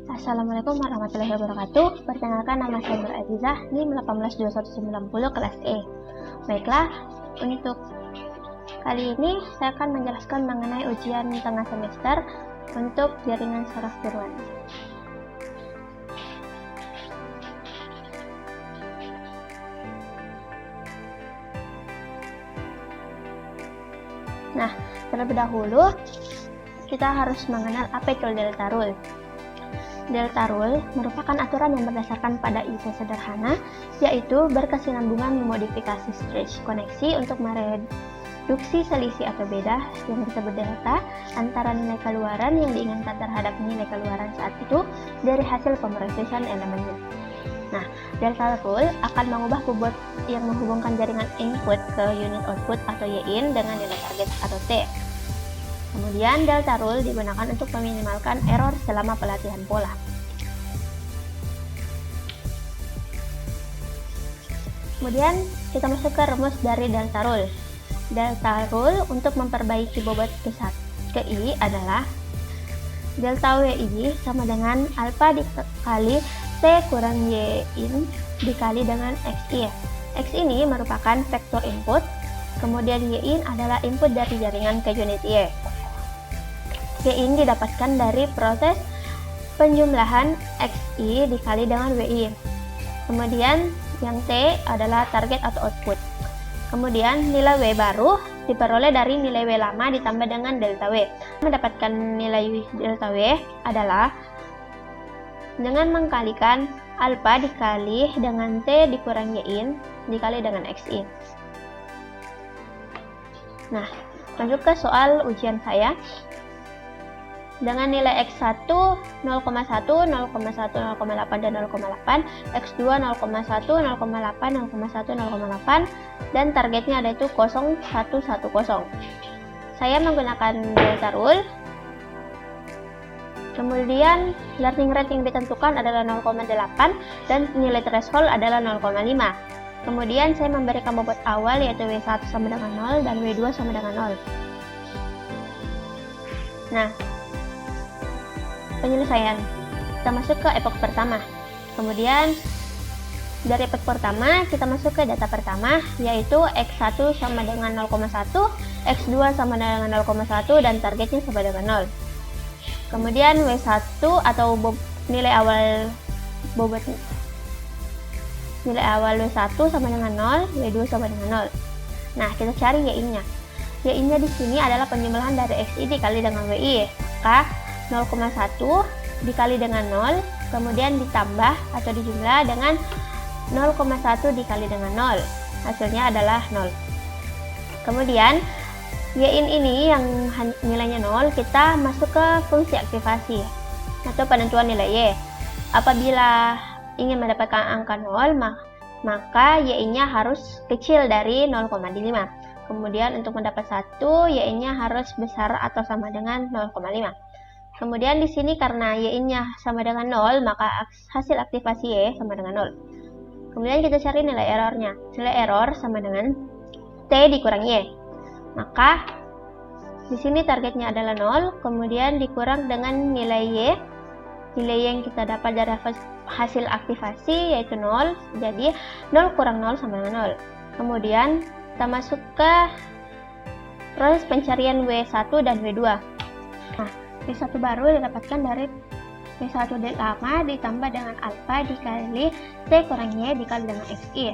Assalamualaikum warahmatullahi wabarakatuh. Perkenalkan, nama saya Nur Azizah, NIM 182190 kelas E. Baiklah, untuk kali ini saya akan menjelaskan mengenai ujian tengah semester untuk jaringan saraf tiruan. Nah, terlebih dahulu kita harus mengenal apa itu delta rule. Delta rule merupakan aturan yang berdasarkan pada ide sederhana, yaitu berkesinambungan memodifikasi stretch koneksi untuk mereduksi selisih atau beda yang disebut delta antara nilai keluaran yang diinginkan terhadap nilai keluaran saat itu dari hasil pemrosesan elemennya. Nah, delta rule akan mengubah bobot yang menghubungkan jaringan input ke unit output atau Yin dengan nilai target atau T. Kemudian delta rule digunakan untuk meminimalkan error selama pelatihan pola. Kemudian kita masuk ke rumus dari delta rule. Delta rule untuk memperbaiki bobot ke I adalah delta WI sama dengan alpha dikali T kurang Yin dikali dengan XI. X ini merupakan vektor input, kemudian Yin adalah input dari jaringan ke unit Y. Yin didapatkan dari proses penjumlahan XI dikali dengan WI. Kemudian yang T adalah target atau output. Kemudian nilai W baru diperoleh dari nilai W lama ditambah dengan delta W. Mendapatkan nilai delta W adalah dengan mengkalikan alpha dikali dengan T dikurang Yin dikali dengan XI. Nah, lanjut ke soal ujian saya. Dengan nilai X1 0,1, 0,1, 0,8, dan 0,8, X2 0,1, 0,8, 0,1, 0,8, dan targetnya ada itu 0,110. Saya menggunakan delta rule. Kemudian learning rate yang ditentukan adalah 0,8 dan nilai threshold adalah 0,5. Kemudian saya memberikan bobot awal yaitu W1 sama dengan 0 dan W2 sama dengan 0. Nah, penyelesaian. Kita masuk ke epoch pertama. Kemudian dari epoch pertama kita masuk ke data pertama yaitu X1 sama dengan 0,1, X2 sama dengan 0,1 dan targetnya sama dengan 0. Kemudian W1 atau nilai awal W1 sama dengan 0, W2 sama dengan 0. Nah, kita cari Y-nya. Y-nya di sini adalah penjumlahan dari XI dikali dengan WI. Maka 0,1 dikali dengan 0, kemudian ditambah atau dijumlah dengan 0,1 dikali dengan 0. Hasilnya adalah 0. Kemudian Yin ini yang nilainya 0, kita masuk ke fungsi aktivasi atau penentuan nilai Y. Apabila ingin mendapatkan angka 0, maka Y-nya harus kecil dari 0,5. Kemudian untuk mendapat 1, Y-nya harus besar atau sama dengan 0,5. Kemudian di sini karena Y-nya sama dengan 0, maka hasil aktivasi Y sama dengan 0. Kemudian kita cari nilai errornya. Nilai error sama dengan T dikurang Y. Maka di sini targetnya adalah 0, kemudian dikurang dengan nilai Y. Nilai Y yang kita dapat dari hasil aktivasi yaitu 0, jadi 0 kurang 0 sama dengan 0. Kemudian kita masuk ke proses pencarian W1 dan W2. Nah, W1 baru didapatkan dari W1 lama ditambah dengan alpha dikali T kurang Y dikali dengan XI.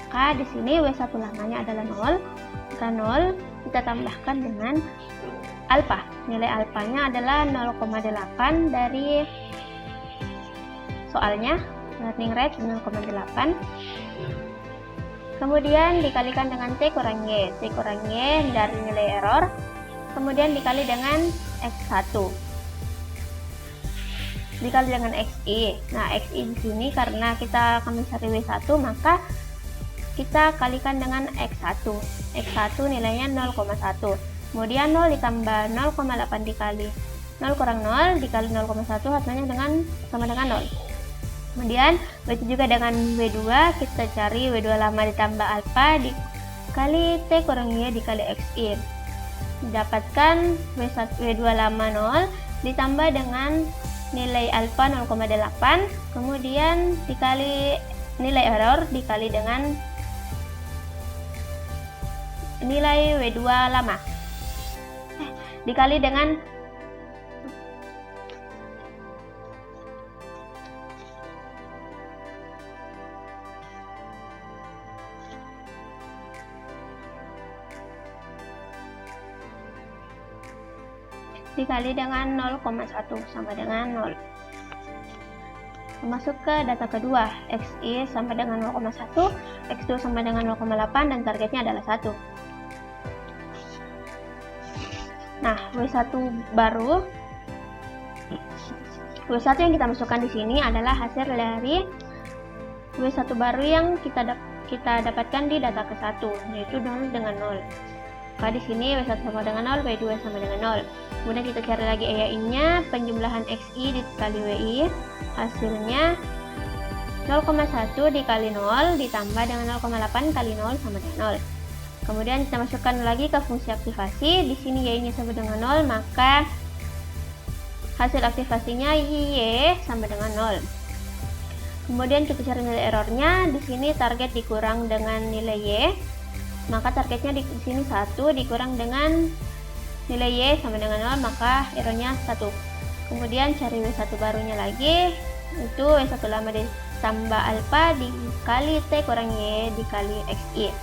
Maka di sini W1 lamanya adalah 0. Jika 0, kita tambahkan dengan alpha. Nilai alfanya adalah 0,8 dari soalnya, learning rate 0,8. Kemudian dikalikan dengan T kurang Y. T kurang Y dari nilai error. Kemudian dikali dengan X1. Dikali dengan XI. Nah, XI di sini karena kita akan mencari W1, maka kita kalikan dengan X1. X1 nilainya 0,1. Kemudian 0 ditambah 0,8 dikali 0 kurang 0 dikali 0,1 hasilnya sama dengan 0. Kemudian begitu juga dengan W2, kita cari W2 lama ditambah alpha dikali T kurang Y dikali XI. Dapatkan W2 lama 0 ditambah dengan nilai alfa 0,8, kemudian dikali nilai error dikali dengan nilai W2 lama. Dikali dengan dikali dengan 0,1 sama dengan 0. Masuk ke data kedua, XI sama dengan 0,1, X2 sama dengan 0,8, dan targetnya adalah 1. Nah, W1 baru, W1 yang kita masukkan di sini adalah hasil dari W1 baru yang kita dapatkan di data ke-1, yaitu 0 dengan 0. Maka di sini W1 sama dengan 0, W2 sama dengan 0. Kemudian kita cari lagi EYI-nya, penjumlahan XI dikali WI, hasilnya 0,1 dikali 0 ditambah dengan 0,8 kali 0 sama dengan 0. Kemudian kita masukkan lagi ke fungsi aktivasi, di sini Y-nya sama dengan 0, maka hasil aktivasinya Y sama dengan 0. Kemudian kita cari nilai errornya, di sini target dikurang dengan nilai Y, maka targetnya di sini 1 dikurang dengan nilai Y sama dengan 0, maka errornya 1. Kemudian cari W1 barunya lagi, itu W1 lama ditambah alfa dikali T kurang Y dikali XI.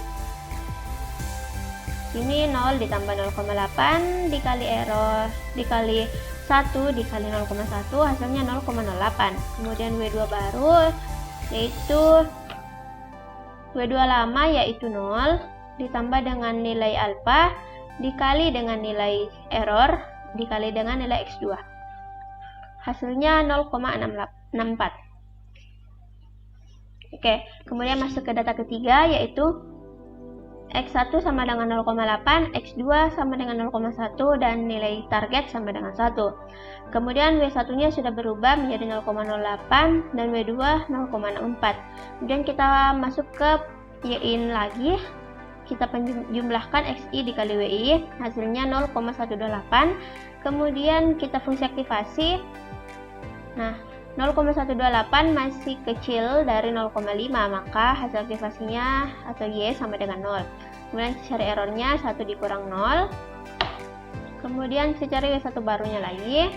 Ini 0 ditambah 0,8 dikali error dikali 1 dikali 0,1, hasilnya 0,08. Kemudian W2 baru yaitu W2 lama yaitu 0 ditambah dengan nilai alfa dikali dengan nilai error dikali dengan nilai X2, hasilnya 0,64. Oke, kemudian masuk ke data ketiga yaitu X1 sama dengan 0,8, X2 sama dengan 0,1, dan nilai target sama dengan 1. Kemudian W1 nya sudah berubah menjadi 0,08 dan W2 0,64. Kemudian kita masuk ke Y-in lagi, kita jumlahkan XI dikali WI, hasilnya 0,128. Kemudian kita fungsi aktivasi, nah 0,128 masih kecil dari 0,5, maka hasil aktivasinya atau Y sama dengan 0. Kemudian cari errornya 1 dikurang 0. Kemudian kita cari W1 barunya lagi,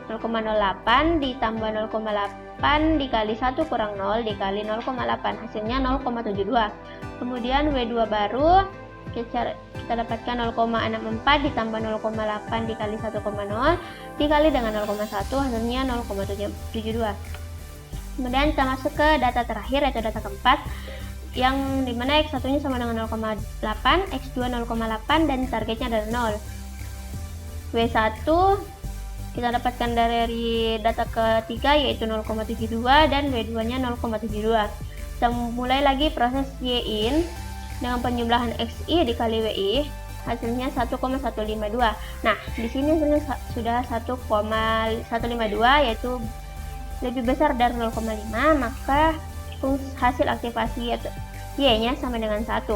0,08 ditambah 0,8 dikali 1 kurang 0 dikali 0,8, hasilnya 0,72. Kemudian W2 baru kita dapatkan 0,64 ditambah 0,8 dikali 1,0 dikali dengan 0,1, hasilnya 0,72. Kemudian kita masuk ke data terakhir yaitu data keempat, yang dimana X1 nya sama dengan 0,8, X2 0,8, dan targetnya adalah 0. W1 kita dapatkan dari data ketiga yaitu 0,72 dan W2 nya 0,72. Kita mulai lagi proses Y-in dengan penjumlahan XI dikali WI, hasilnya 1,152. Nah, di sini hasilnya sudah 1,152, yaitu lebih besar dari 0,5, maka hasil aktivasi yaitu Y-nya sama dengan 1.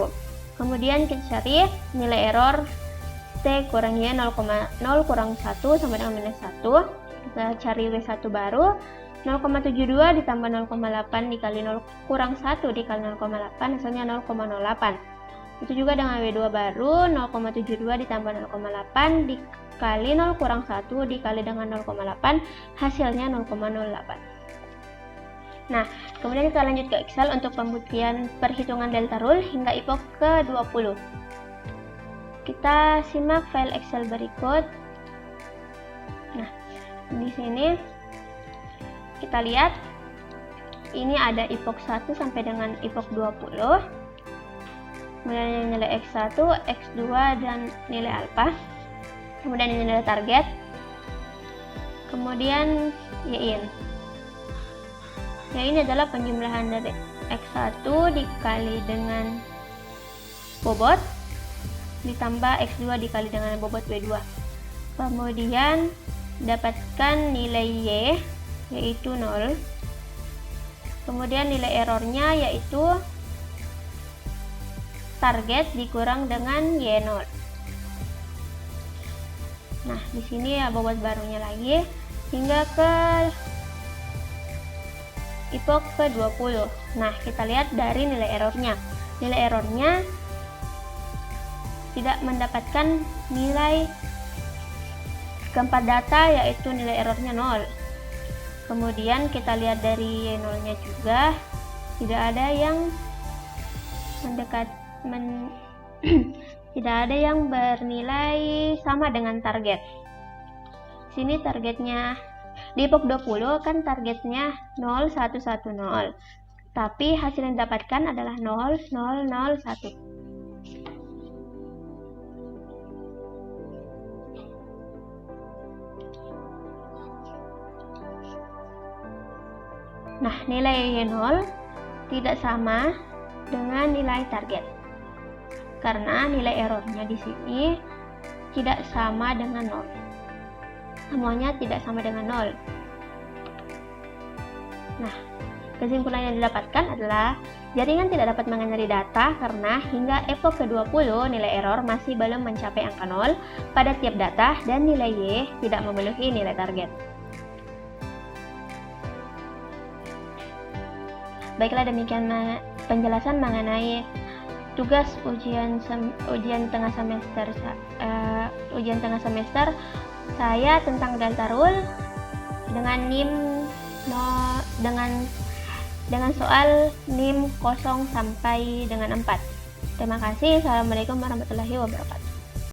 Kemudian kita cari nilai error T kurang Y 0,0 kurang 1 sama dengan minus 1. Kita cari W1 baru, 0,72 ditambah 0,8 dikali 0 kurang 1 dikali 0,8, hasilnya 0,08. Itu juga dengan W2 baru, 0,72 ditambah 0,8 dikali 0 kurang 1 dikali dengan 0,8, hasilnya 0,08. Nah, kemudian kita lanjut ke Excel untuk pembuktian perhitungan delta rule hingga epoch ke-20. Kita simak file Excel berikut. Nah, di sini kita lihat ini ada epoch 1 sampai dengan epoch 20. Kemudian nilai X1, X2, dan nilai alpha. Kemudian ini nilai target. Kemudian Y-in. Y-in adalah penjumlahan dari X1 dikali dengan bobot ditambah X2 dikali dengan bobot W2. Kemudian dapatkan nilai Y yaitu 0. Kemudian nilai errornya yaitu target dikurang dengan Y0. Nah, di sini ya bobot barunya lagi, hingga ke epoch ke-20. Nah, kita lihat dari nilai errornya. Nilai errornya tidak mendapatkan nilai keempat data, yaitu nilai errornya 0. Kemudian kita lihat dari nolnya juga tidak ada yang tidak ada yang bernilai sama dengan target. Sini targetnya di epoch 20 kan targetnya 0110, tapi hasil yang didapatkan adalah 0001. Nah, nilai 0 tidak sama dengan nilai target, karena nilai errornya di sini tidak sama dengan 0. Semuanya tidak sama dengan 0. Nah, kesimpulan yang didapatkan adalah jaringan tidak dapat mengenali data karena hingga epoch ke-20 nilai error masih belum mencapai angka 0 pada tiap data dan nilai Y tidak memenuhi nilai target. Baiklah, demikian penjelasan mengenai tugas ujian tengah semester saya tentang delta rule dengan NIM dengan soal NIM 0 sampai dengan 4. Terima kasih. Assalamualaikum warahmatullahi wabarakatuh.